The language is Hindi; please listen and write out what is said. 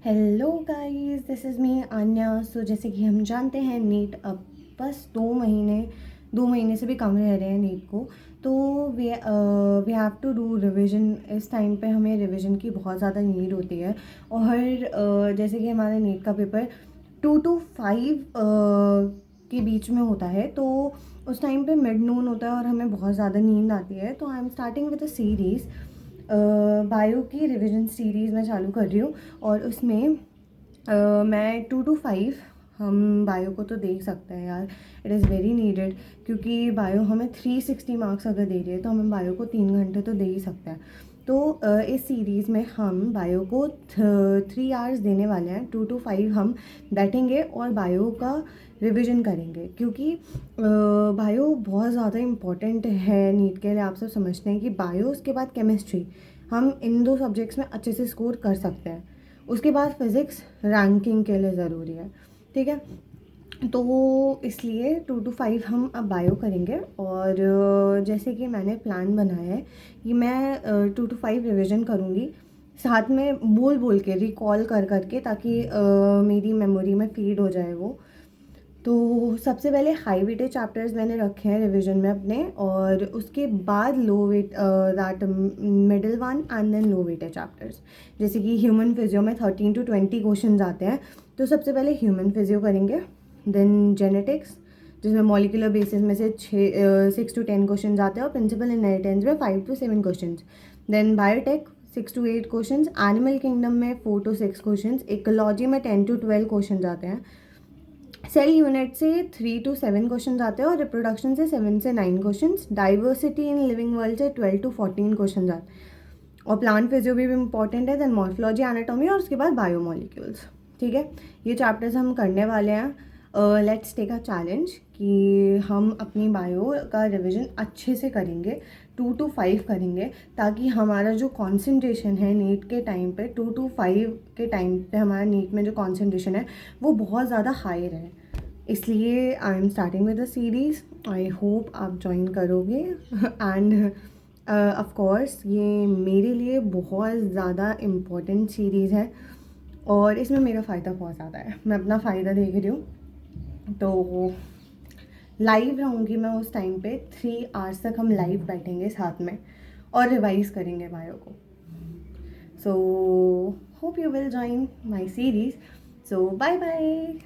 Hello guys, this is me Aanya. So जैसे कि हम जानते हैं नीट अब बस 2 महीने से भी कम रह रहे हैं नीट को। तो we have to do revision. इस टाइम पे हमें रिवीजन की बहुत ज़्यादा नीड होती है। और जैसे कि हमारा नीट का पेपर 2 to 5 के बीच में होता है, तो उस टाइम पे मिड नून होता है और हमें बहुत ज़्यादा नींद आती है। तो I am starting with a series, bio की रिवीजन सीरीज़ मैं चालू कर रही हूँ। और उसमें मैं 2 to 5 हम बायो को तो देख सकते हैं यार। इट इज़ वेरी नीडेड, क्योंकि बायो हमें 360 मार्क्स अगर दे रही है तो हमें बायो को 3 घंटे तो दे ही सकते हैं। तो इस सीरीज़ में हम बायो को 3 आवर्स देने वाले हैं। 2 to 5 हम बैठेंगे और बायो का रिवीजन करेंगे, क्योंकि बायो बहुत ज़्यादा इम्पॉर्टेंट है नीट के लिए। आप सब समझते हैं कि बायो, उसके बाद केमिस्ट्री, हम इन 2 सब्जेक्ट्स में अच्छे से स्कोर कर सकते हैं। उसके बाद फिज़िक्स रैंकिंग के लिए ज़रूरी है, ठीक है। तो इसलिए 2 to 5 हम अब बायो करेंगे। और जैसे कि मैंने प्लान बनाया है कि मैं 2 to 5 रिवीजन करूँगी, साथ में बोल बोल के रिकॉल कर करके, ताकि मेरी मेमोरी में फीड हो जाए वो। तो सबसे पहले हाई वेटेज चैप्टर्स मैंने रखे हैं रिवीजन में अपने, और उसके बाद low weight, that middle one and then low weightage chapters. जैसे कि ह्यूमन फिजियो में 13 to 20 क्वेश्चन आते हैं, तो सबसे पहले ह्यूमन फिजियो करेंगे। देन जेनेटिक्स, जिसमें मॉलिकुलर बेसिस में से 6 to 10 क्वेश्चन आते हैं, और प्रिंसिपल इनहेरिटेंस में 5 to 7 question. Then biotech 6 to 8 question, animal kingdom में 4 to 6 क्वेश्चन, इकोलॉजी में 10 to 12 क्वेश्चन आते हैं, सेल यूनिट से 3 to 7 क्वेश्चन आते हैं, और रिप्रोडक्शन से 7 से 9 question, diversity in living world से 12 to 14 क्वेश्चन आते हैं, और प्लांट फिजियो भी इंपॉर्टेंट है। देन मॉर्फोलॉजी, एनाटॉमी, और उसके बाद बायोमोलिक्यूल्स। ठीक है, ये चैप्टर्स हम करने वाले हैं। लेट्स टेक अ चैलेंज कि हम अपनी बायो का रिवीजन अच्छे से करेंगे, 2 to 5 करेंगे, ताकि हमारा जो कंसंट्रेशन है नीट के टाइम पे, 2 to 5 के टाइम पे हमारा नीट में जो कंसंट्रेशन है वो बहुत ज़्यादा हाई रहे। इसलिए I am starting with a series. I hope आप ज्वाइन करोगे। एंड ऑफ कोर्स ये मेरे लिए बहुत ज़्यादा इम्पोर्टेंट सीरीज़ है, और इसमें मेरा फ़ायदा बहुत ज़्यादा है। मैं अपना फ़ायदा देख रही हूँ। तो लाइव रहूँगी मैं उस टाइम पे, 3 आवर्स तक हम लाइव बैठेंगे साथ में और रिवाइज करेंगे बायो को। So hope you will join my series. So bye bye.